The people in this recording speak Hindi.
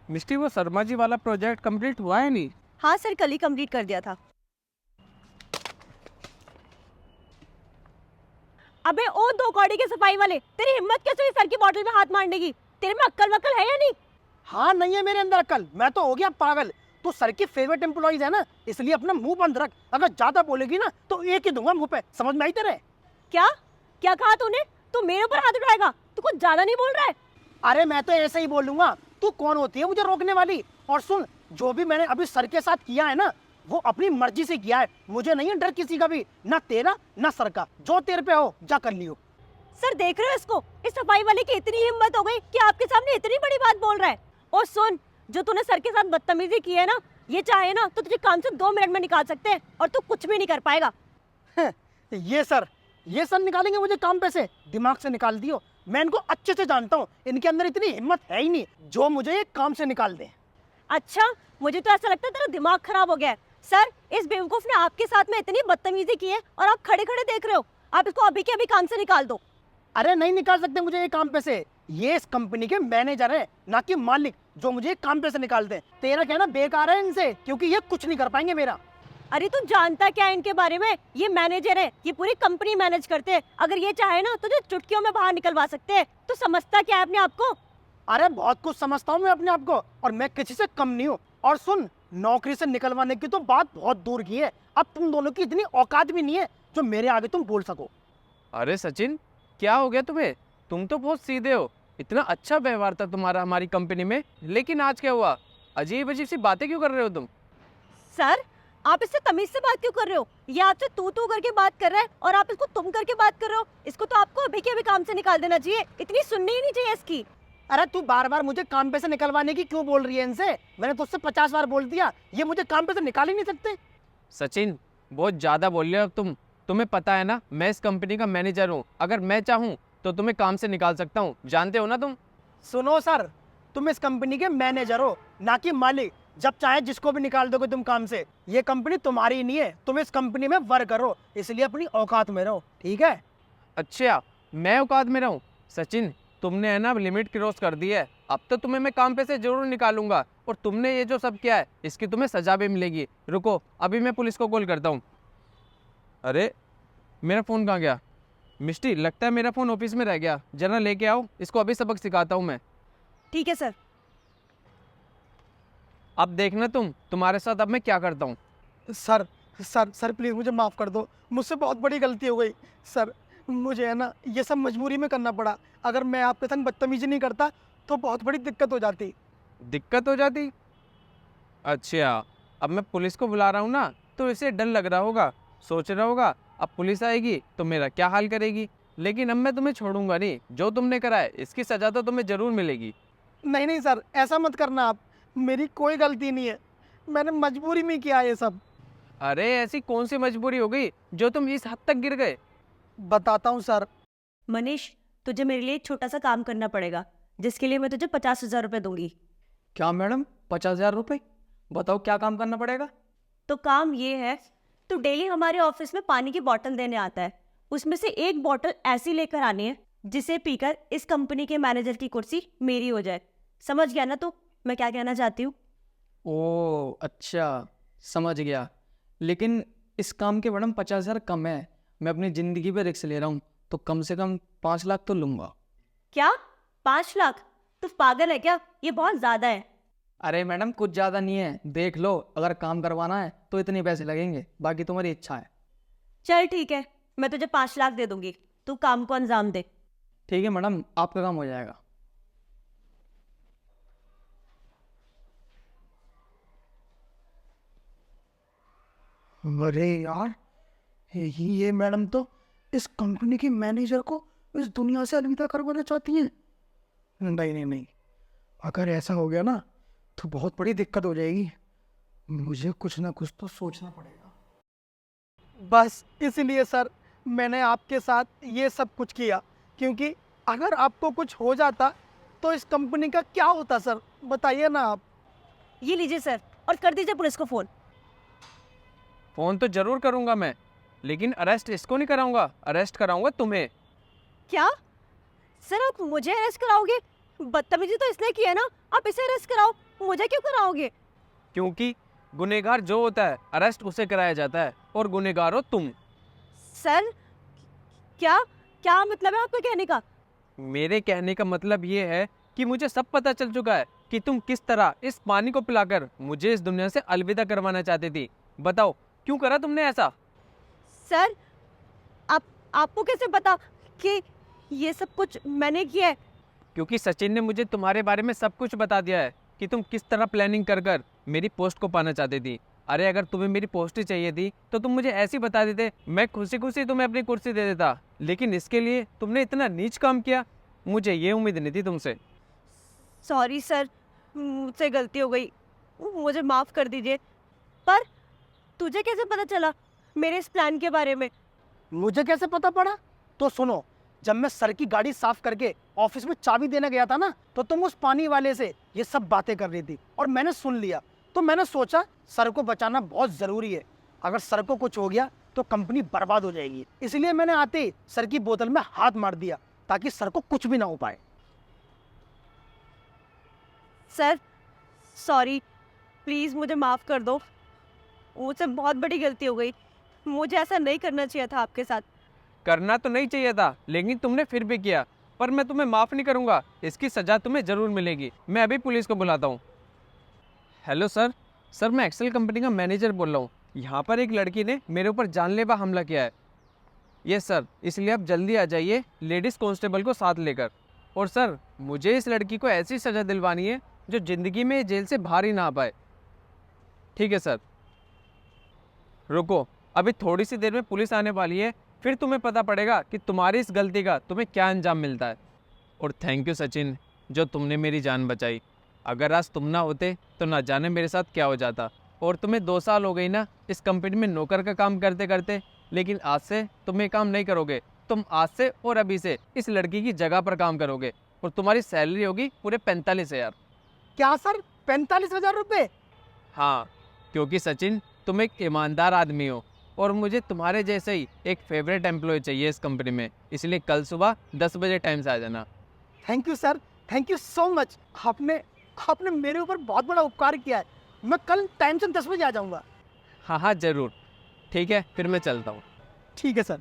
मिस्टी, वो शर्मा जी वाला प्रोजेक्ट कंप्लीट हुआ है नहीं? हाँ सर, कल ही कंप्लीट कर दिया था। अबे ओ दो कौड़ी के सफाई वाले, तेरी हिम्मत कैसे हुई सर की बोतल में हाथ मारने की? तेरे में अक्ल वक्ल है या नहीं? हाँ, नहीं है मेरे अंदर अकल, मैं तो हो गया पागल। तू सर की फेवरेट एम्प्लॉइज है ना, इसलिए अपना मुंह बंद रख। अगर ज्यादा बोलेगी ना तो एक ही दूंगा मुंह पे, समझ में आई तेरे? क्या क्या कहा तूने? तू मेरे ऊपर हाथ उठाएगा? तू कुछ ज्यादा नहीं बोल रहा है? अरे मैं तो ऐसे ही बोलूंगा, तू कौन होती है मुझे रोकने वाली? और सुन, जो भी मैंने अभी सर के साथ किया है ना, वो अपनी मर्जी से किया है। मुझे नहीं है डर किसी का भी, ना तेरा ना सर का। जो तेरे पे हो जा कर लियो। सर देख रहे हो इसको? इस सफाई वाले की इतनी हिम्मत हो गई कि आपके सामने इतनी बड़ी बात बोल रहा है। और सुन, जो तूने सर के साथ बदतमीजी की है ना, ये चाहे ना तो तुझे काम से 2 मिनट में निकाल सकते हैं और तू कुछ भी नहीं कर पाएगा। ये सर निकालेंगे मुझे काम पे से? दिमाग से निकाल दियो। मैं इनको अच्छे से जानता हूँ, इनके अंदर इतनी हिम्मत है ही नहीं जो मुझे ये काम से निकाल दे। अच्छा, मुझे तो ऐसा लगता है तेरा दिमाग खराब हो गया है। सर, इस बेवकूफ ने आपके साथ में इतनी बदतमीजी की है और आप खड़े खड़े देख रहे हो। आप इसको अभी के अभी काम से निकाल दो। अरे नहीं निकाल सकते मुझे ये काम पे से। ये इस कंपनी के मैनेजर है, ना कि मालिक, जो मुझे काम पे से निकाल दे। तेरा कहना बेकार है इनसे, क्योंकि ये कुछ नहीं कर पाएंगे मेरा। अरे तू जानता क्या है इनके बारे में? ये मैनेजर है, ये पूरी कंपनी मैनेज करते हैं। अगर ये चाहे ना तो चुटकियों में बाहर निकलवा सकते हैं। तो समझता क्या है अपने आप को? अरे बहुत कुछ समझता हूँ मैं अपने आप को, और मैं किसी से कम नहीं हूँ। और सुन, नौकरी से निकलवाने की तो बात बहुत दूर की है। अब तुम दोनों की इतनी औकात भी नहीं है जो मेरे आगे तुम बोल सको। अरे सचिन, क्या हो गया तुम्हें? तुम तो बहुत सीधे हो। इतना अच्छा व्यवहार था तुम्हारा हमारी कंपनी में, लेकिन आज क्या हुआ? अजीब अजीब सी बातें क्यों कर रहे हो तुम? सर, आप इससे तमीज से बात क्यों कर रहे हो? ये आपसे तू करके बात कर रहा है और आप इसको तुम करके बात कर रहे हो। इसको तो आपको अभी के अभी काम से निकाल देना चाहिए। इतनी सुननी ही नहीं चाहिए इसकी। अरे तू बार बार मुझे काम पे से निकलवाने की क्यों बोल रही है इनसे? मैंने तुझसे 50 बार बोल दिया, ये मुझे काम पे से निकाल ही नहीं सकते। सचिन, बहुत ज़्यादा बोल रहे हो अब तुम। तुम्हें पता है ना, मैं इस कंपनी का मैनेजर हूँ। अगर मैं चाहूँ तो तुम्हें काम से निकाल सकता हूँ, जानते हो ना तुम? सुनो सर, तुम इस कंपनी के मैनेजर हो, ना कि मालिक। जब चाहे जिसको भी निकाल दोगे तुम काम से। ये कंपनी तुम्हारी नहीं है, तुम इस कंपनी में वर्क करो, इसलिए अपनी औकात में रहो, ठीक है? अच्छा, मैं औकात में रहूँ? सचिन, तुमने है ना लिमिट क्रॉस कर दी है। अब तो तुम्हें मैं काम पे से जरूर निकालूंगा, और तुमने ये जो सब किया है इसकी तुम्हें सजा भी मिलेगी। रुको, अभी मैं पुलिस को कॉल करता हूँ। अरे, मेरा फ़ोन कहाँ गया? मिस्टी, लगता है मेरा फ़ोन ऑफिस में रह गया। जरा लेके आओ, इसको अभी सबक सिखाता हूँ मैं। ठीक है सर। अब देखना तुम्हारे साथ अब मैं क्या करता हूँ। सर सर सर प्लीज़ मुझे माफ़ कर दो, मुझसे बहुत बड़ी गलती हो गई। सर, मुझे है ना ये सब मजबूरी में करना पड़ा। अगर मैं आपके संग बदतमीजी नहीं करता तो बहुत बड़ी दिक्कत हो जाती। दिक्कत हो जाती? अच्छा, अब मैं पुलिस को बुला रहा हूँ ना, तो इसे डर लग रहा होगा। सोच रहा होगा अब पुलिस आएगी तो मेरा क्या हाल करेगी। लेकिन अब मैं तुम्हें छोड़ूंगा नहीं। जो तुमने करा है इसकी सजा तो तुम्हें ज़रूर मिलेगी। नहीं नहीं सर, ऐसा मत करना आप, मेरी कोई गलती नहीं है, मैंने मजबूरी में किया ये सब। अरे, ऐसी कौन सी मजबूरी हो गई जो तुम इस हद तक गिर गए? बताता हूँ सर। मनीष, तुझे मेरे लिए एक छोटा सा काम करना पड़ेगा, जिसके लिए मैं तुझे 50,000 रुपये दूंगी। क्या मैडम, 50,000 रुपये? बताओ क्या काम करना पड़ेगा? तो काम ये है, तू डेली हमारे ऑफिस में पानी की बोतल देने आता है। उसमें से एक बोतल ऐसी लेकर आनी है जिसे पीकर इस कंपनी के मैनेजर की कुर्सी मेरी हो जाए। समझ गया ना तू मैं क्या कहना चाहती हूँ? ओह अच्छा, समझ गया। लेकिन इस काम के मैडम 50,000 कम है। मैं अपनी ज़िंदगी पे रिस्क ले रहा हूँ, तो कम से कम 5 लाख तो लूँगा। क्या 5 लाख? तू पागल है क्या? ये बहुत ज्यादा है। अरे मैडम, कुछ ज़्यादा नहीं है, देख लो। अगर काम करवाना है तो इतने पैसे लगेंगे, बाकी तुम्हारी इच्छा है। चल ठीक है, मैं तुझे 5 लाख दे दूंगी। तू काम को अंजाम दे। ठीक है मैडम, आपका काम हो जाएगा। अरे यार, ये मैडम तो इस कंपनी की मैनेजर को इस दुनिया से अलविदा करवाना चाहती हैं। नहीं नहीं नहीं, अगर ऐसा हो गया ना तो बहुत बड़ी दिक्कत हो जाएगी। मुझे कुछ ना कुछ तो सोचना पड़ेगा। बस इसलिए सर मैंने आपके साथ ये सब कुछ किया, क्योंकि अगर आपको कुछ हो जाता तो इस कंपनी का क्या होता सर, बताइए ना आप। ये लीजिए सर, और कर दीजिए पुलिस को फोन। फ़ोन तो ज़रूर करूँगा मैं, लेकिन अरेस्ट इसको नहीं कराऊंगा, अरेस्ट कराऊंगा तुम्हें। क्या? सर आप मुझे अरेस्ट कराओगे? बदतमीजी तो इसने की है ना, आप इसे अरेस्ट कराओ, मुझे क्यों कराओगे? क्योंकि गुनहगार जो होता है अरेस्ट उसे कराया जाता है और गुनहगार हो तुम। सर, क्या क्या मतलब है आपका कहने का? मेरे कहने का मतलब ये है कि मुझे सब पता चल चुका है कि तुम किस तरह इस पानी को पिलाकर मुझे इस दुनिया से अलविदा करवाना चाहती थी। बताओ क्यों करा तुमने ऐसा? सर, आपको कैसे पता कि ये सब कुछ मैंने किया है? क्योंकि सचिन ने मुझे तुम्हारे बारे में सब कुछ बता दिया है कि तुम किस तरह प्लानिंग कर कर मेरी पोस्ट को पाना चाहती थी। अरे अगर तुम्हें मेरी पोस्ट ही चाहिए थी तो तुम मुझे ऐसे ही बता देते, मैं खुशी खुशी तुम्हें अपनी कुर्सी दे देता। लेकिन इसके लिए तुमने इतना नीच काम किया, मुझे ये उम्मीद नहीं थी तुमसे। सॉरी सर, मुझसे गलती हो गई, मुझे माफ़ कर दीजिए। पर तुझे कैसे पता चला मेरे इस प्लान के बारे में? मुझे कैसे पता पड़ा? तो सुनो, जब मैं सर की गाड़ी साफ करके ऑफिस में चाबी देने गया था ना, तो तुम उस पानी वाले से ये सब बातें कर रही थी और मैंने सुन लिया। तो मैंने सोचा सर को बचाना बहुत ज़रूरी है, अगर सर को कुछ हो गया तो कंपनी बर्बाद हो जाएगी। इसलिए मैंने आते ही सर की बोतल में हाथ मार दिया ताकि सर को कुछ भी ना हो पाए। सर सॉरी, प्लीज़ मुझे माफ़ कर दो, मुझसे बहुत बड़ी गलती हो गई, मुझे ऐसा नहीं करना चाहिए था आपके साथ। करना तो नहीं चाहिए था, लेकिन तुमने फिर भी किया। पर मैं तुम्हें माफ़ नहीं करूंगा, इसकी सज़ा तुम्हें ज़रूर मिलेगी। मैं अभी पुलिस को बुलाता हूँ। हेलो सर, मैं एक्सेल कंपनी का मैनेजर बोल रहा हूँ। यहाँ पर एक लड़की ने मेरे ऊपर जानलेवा हमला किया है। यस सर, इसलिए आप जल्दी आ जाइए लेडीज़ कांस्टेबल को साथ लेकर। और सर, मुझे इस लड़की को ऐसी सज़ा दिलवानी है जो ज़िंदगी में जेल से बाहर ही ना आ पाए। ठीक है सर। रुको, अभी थोड़ी सी देर में पुलिस आने वाली है, फिर तुम्हें पता पड़ेगा कि तुम्हारी इस गलती का तुम्हें क्या अंजाम मिलता है। और थैंक यू सचिन, जो तुमने मेरी जान बचाई। अगर आज तुम ना होते तो ना जाने मेरे साथ क्या हो जाता। और तुम्हें 2 साल हो गई ना इस कंपनी में नौकर का काम करते करते, लेकिन आज से तुम ये काम नहीं करोगे। तुम आज से और अभी से इस लड़की की जगह पर काम करोगे और तुम्हारी सैलरी होगी पूरे 45,000। क्या सर, 45,000 रुपये? हाँ, क्योंकि सचिन तुम एक ईमानदार आदमी हो और मुझे तुम्हारे जैसे ही एक फेवरेट एम्प्लॉय चाहिए इस कंपनी में। इसलिए कल सुबह 10 बजे टाइम से आ जाना। Thank you sir, thank you so much. आपने मेरे ऊपर बहुत बड़ा उपकार किया है। मैं कल टाइम से 10 बजे आ जाऊँगा। हाँ हाँ ज़रूर। ठीक है, फिर मैं चलता हूँ। ठीक है सर।